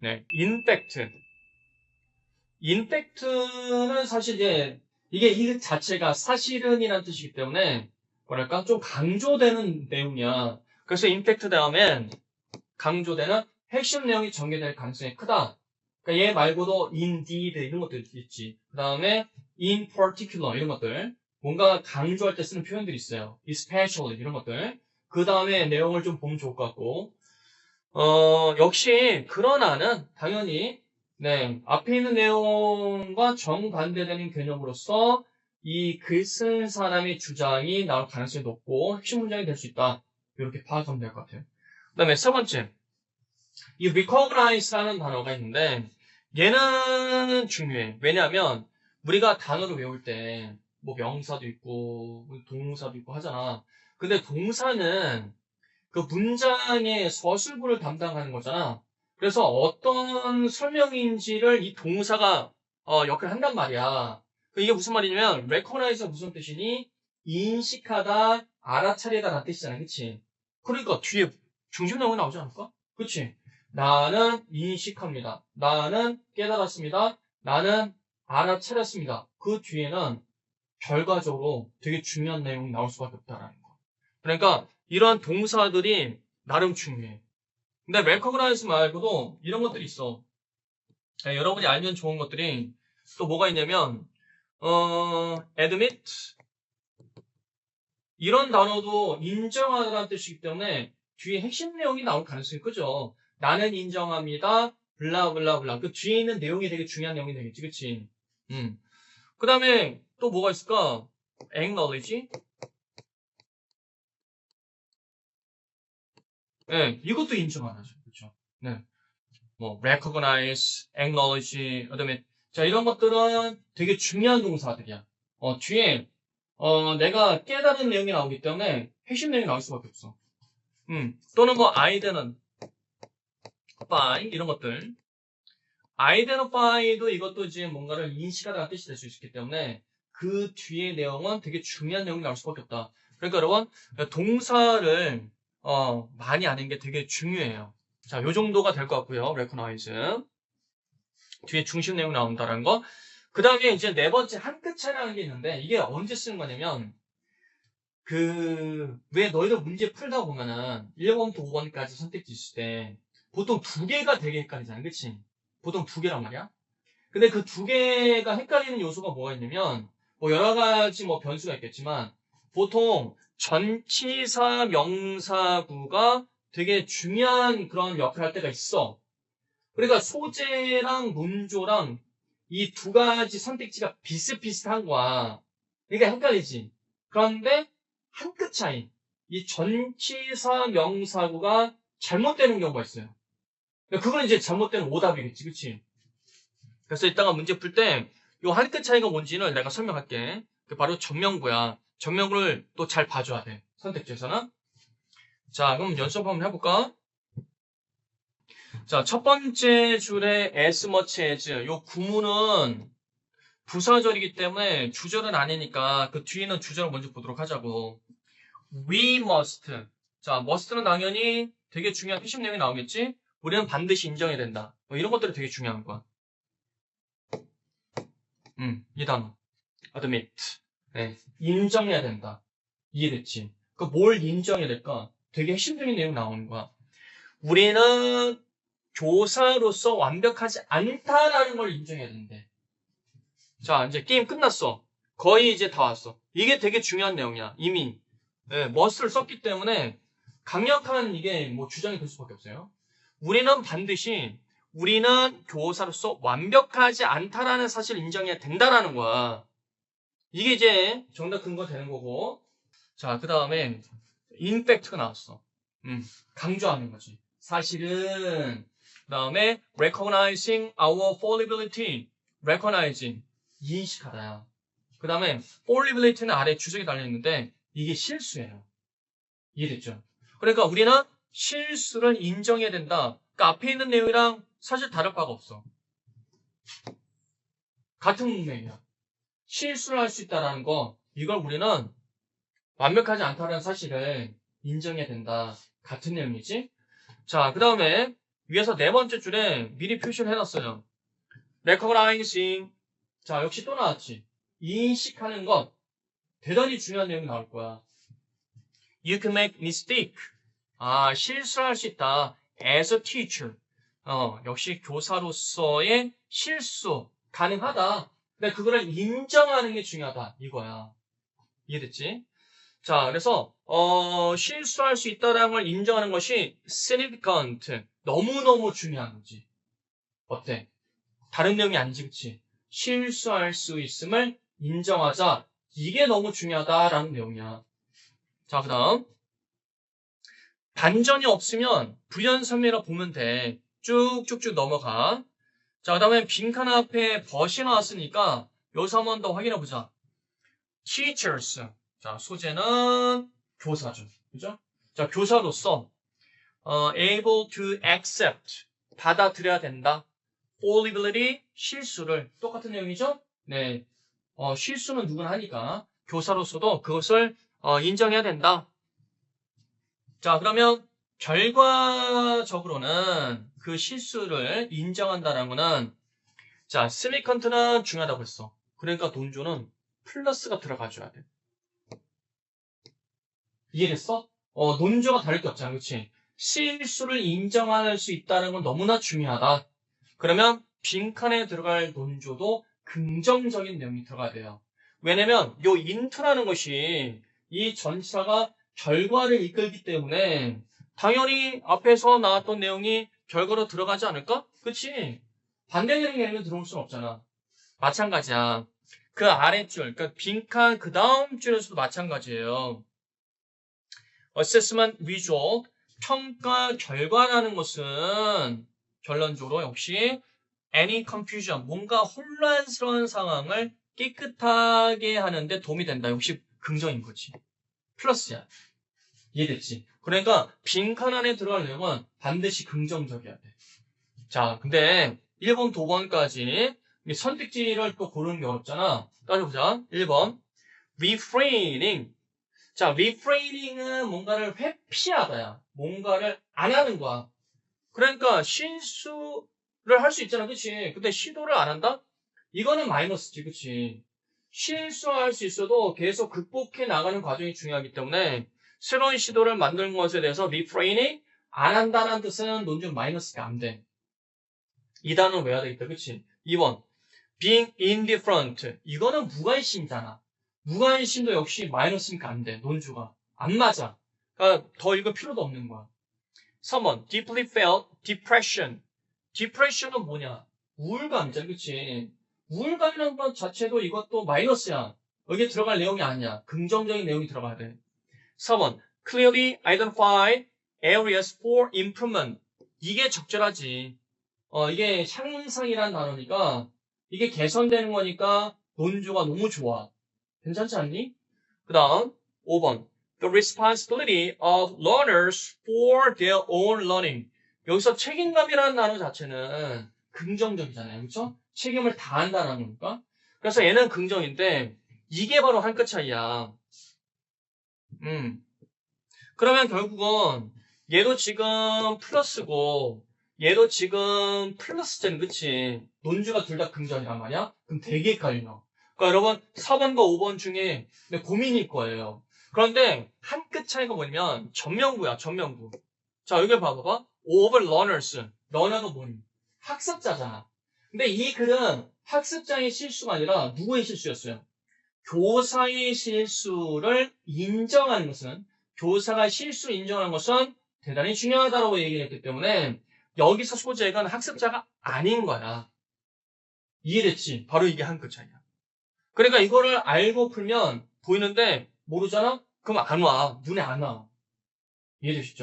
네, in fact. in fact는 사실 이게 이 자체가 사실은이라는 뜻이기 때문에 뭐랄까 좀 강조되는 내용이야. 그래서 in fact 다음엔 강조되는 핵심 내용이 전개될 가능성이 크다. 그러니까 얘 말고도 indeed 이런 것들 있지. 그 다음에 in particular 이런 것들. 뭔가 강조할 때 쓰는 표현들이 있어요. especially 이런 것들. 그 다음에 내용을 좀 보면 좋을 것 같고. 역시 그러나는 당연히 네, 앞에 있는 내용과 정반대되는 개념으로서 이 글 쓴 사람의 주장이 나올 가능성이 높고 핵심 문장이 될 수 있다. 이렇게 파악하면 될 것 같아요. 그 다음에 세 번째. 이 recognize라는 단어가 있는데 얘는 중요해. 왜냐하면 우리가 단어를 외울 때 뭐 명사도 있고 동사도 있고 하잖아. 근데 동사는 그 문장의 서술부를 담당하는 거잖아. 그래서 어떤 설명인지를 이 동사가 역할을 한단 말이야. 이게 무슨 말이냐면 recognize가 무슨 뜻이니? 인식하다, 알아차리다 라는 뜻이잖아. 그치? 그러니까 뒤에 중심 내용이 나오지 않을까? 그치? 나는 인식합니다. 나는 깨달았습니다. 나는 알아차렸습니다. 그 뒤에는 결과적으로 되게 중요한 내용이 나올 수밖에 없다라는 거. 그러니까 이러한 동사들이 나름 중요해. 근데 recognize 말고도 이런 것들이 있어. 여러분이 알면 좋은 것들이 또 뭐가 있냐면 admit 이런 단어도 인정하다는 뜻이기 때문에 뒤에 핵심 내용이 나올 가능성이 크죠. 나는 인정합니다. 블라블라블라. 그 뒤에 있는 내용이 되게 중요한 내용이 되겠지, 그치? 그 다음에 또 뭐가 있을까? acknowledge. 네, 이것도 인정하죠. 그렇죠? 네. 뭐 recognize, acknowledge, 그다음에 자 이런 것들은 되게 중요한 동사들이야. 뒤에 내가 깨달은 내용이 나오기 때문에 핵심 내용이 나올 수밖에 없어. 또는 뭐 identify 이런 것들. identify도 이것도 이제 뭔가를 인식하다는 뜻이 될 수 있기 때문에 그 뒤에 내용은 되게 중요한 내용이 나올 수밖에 없다. 그러니까 여러분 동사를 많이 아는 게 되게 중요해요. 자, 요 정도가 될 것 같고요. recognize. 뒤에 중심 내용 나온다는 거. 그 다음에 이제 네 번째 한 끗 차이라는 게 있는데 이게 언제 쓰는 거냐면 왜 너희들 문제 풀다 보면은 1번부터 5번까지 선택지 있을 때 보통 두 개가 되게 헷갈리잖아. 그치? 보통 두 개란 말이야. 근데 그 두 개가 헷갈리는 요소가 뭐가 있냐면 뭐 여러 가지 뭐 변수가 있겠지만 보통 전치사 명사구가 되게 중요한 그런 역할을 할 때가 있어. 그러니까 소재랑 문조랑 이 두 가지 선택지가 비슷비슷한 거야. 그러니까 헷갈리지. 그런데 한 끗 차이. 이 전치사 명사구가 잘못되는 경우가 있어요. 그러니까 그건 이제 잘못된 오답이겠지. 그치? 그래서 이따가 문제 풀 때 이 한 끗 차이가 뭔지는 내가 설명할게. 바로 전명구야. 전명구를 또 잘 봐줘야 돼. 선택지에서는. 자, 그럼 연습 한번 해볼까? 자, 첫 번째 줄에 as much as 요 구문은 부사절이기 때문에 주절은 아니니까 그 뒤에는 주절을 먼저 보도록 하자고. We must. 자, must는 당연히 되게 중요한 핵심 내용이 나오겠지? 우리는 반드시 인정해야 된다. 뭐 이런 것들이 되게 중요한 거야. 이 단어. admit. 네, 인정해야 된다. 이해됐지? 그 뭘 인정해야 될까? 되게 핵심적인 내용 나오는 거야. 우리는 교사로서 완벽하지 않다라는 걸 인정해야 되는데. 자, 이제 게임 끝났어. 거의 이제 다 왔어. 이게 되게 중요한 내용이야. 이미 must를 썼기 때문에 강력한 이게 뭐 주장이 될 수밖에 없어요. 우리는 반드시 우리는 교사로서 완벽하지 않다라는 사실을 인정해야 된다라는 거야. 이게 이제 정답 근거 되는 거고. 자, 그 다음에 in fact가 나왔어. 강조하는 거지. 사실은 그 다음에 recognizing our fallibility. recognizing 인식하다. 그 다음에 fallibility는 아래 주석이 달려있는데 이게 실수예요. 이해됐죠? 그러니까 우리는 실수를 인정해야 된다. 그러니까 앞에 있는 내용이랑 사실 다를 바가 없어. 같은 문맥이야. 실수를 할 수 있다는 거 이걸 우리는 완벽하지 않다는 사실을 인정해야 된다. 같은 내용이지? 자, 그 다음에 위에서 네 번째 줄에 미리 표시를 해놨어요. recognizing. 자, 역시 또 나왔지. 인식하는 것. 대단히 중요한 내용이 나올 거야. You can make mistake. 아, 실수할 수 있다. As a teacher. 역시 교사로서의 실수 가능하다. 근데 그거를 인정하는 게 중요하다. 이거야. 이해됐지? 자, 그래서 실수할 수 있다라는 걸 인정하는 것이 significant. 너무너무 중요한 거지. 어때? 다른 내용이 아니지, 그치? 실수할 수 있음을 인정하자. 이게 너무 중요하다라는 내용이야. 자, 그 다음. 반전이 없으면 부연설명이라고 보면 돼. 쭉쭉쭉 넘어가. 자, 그 다음에 빈칸 앞에 벗이 나왔으니까 여기서 한 번 더 확인해 보자. teachers. 자, 소재는 교사죠. 그죠? 자, 교사로서 able to accept. 받아들여야 된다. fallibility. 실수를. 똑같은 내용이죠? 네. 실수는 누구나 하니까 교사로서도 그것을 인정해야 된다. 자, 그러면 결과적으로는 그 실수를 인정한다는 거는 자, significant는 중요하다고 했어. 그러니까 논조는 플러스가 들어가줘야 돼. 이해됐어? 논조가 다를 게 없잖아. 그렇지? 실수를 인정할 수 있다는 건 너무나 중요하다. 그러면 빈칸에 들어갈 논조도 긍정적인 내용이 들어가야 돼요. 왜냐면 요 into라는 것이 이 전치사가 결과를 이끌기 때문에 당연히 앞에서 나왔던 내용이 결과로 들어가지 않을까? 그치? 반대 내용이 들어올 수는 없잖아. 마찬가지야. 그 아랫줄, 그러니까 빈칸 그 다음 줄에서도 마찬가지예요. assessment visual, 평가 결과라는 것은 결론적으로 역시 any confusion, 뭔가 혼란스러운 상황을 깨끗하게 하는데 도움이 된다. 역시 긍정인 거지. 플러스야. 이해됐지? 그러니까 빈칸 안에 들어갈 내용은 반드시 긍정적이어야 돼. 자, 근데 1번, 2번까지 선택지를 또 고르는 게 어렵잖아. 따져보자. 1번 refraining. 자, refraining은 뭔가를 회피하다야. 뭔가를 안 하는 거야. 그러니까 실수를 할 수 있잖아. 그치? 근데 시도를 안 한다? 이거는 마이너스지. 그치? 실수할 수 있어도 계속 극복해 나가는 과정이 중요하기 때문에 새로운 시도를 만드는 것에 대해서 refraining 안 한다는 뜻은 논점 마이너스가 안 돼. 이 단어는 외워야 되겠다. 그치? 2번 being indifferent. 이거는 무관심이잖아. 무관심도 역시 마이너스니까 안 돼. 논주가. 안 맞아. 그러니까 더 읽을 필요도 없는 거야. 3번 deeply felt depression. depression은 뭐냐? 우울감이잖아. 그치? 우울감이라는 것 자체도 이것도 마이너스야. 여기에 들어갈 내용이 아니야. 긍정적인 내용이 들어가야 돼. 4번 clearly identify areas for improvement. 이게 적절하지. 이게 향상이라는 단어니까 이게 개선되는 거니까 논조가 너무 좋아. 괜찮지 않니? 그 다음 5번 the responsibility of learners for their own learning. 여기서 책임감이라는 단어 자체는 긍정적이잖아요. 그렇죠? 책임을 다한다는 거니까. 그래서 얘는 긍정인데 이게 바로 한 끗 차이야. 그러면 결국은 얘도 지금 플러스고 얘도 지금 플러스잖아. 그치? 논주가 둘 다 긍정이란 말이야? 그럼 되게 헷갈려. 그러니까 여러분 4번과 5번 중에 고민일 거예요. 그런데 한 끗 차이가 뭐냐면 전명구야. 전명구. 자, 여기 봐봐봐. over learners. learner가 뭐니? 학습자잖아. 근데 이 글은 학습자의 실수가 아니라 누구의 실수였어요? 교사의 실수를 인정하는 것은 교사가 실수를 인정하는 것은 대단히 중요하다고 얘기를 했기 때문에 여기서 소재가 학습자가 아닌 거야. 이해됐지? 바로 이게 한 끗 차이야. 그러니까 이거를 알고 풀면 보이는데 모르잖아? 그럼 안 와. 눈에 안 와. 이해되시죠?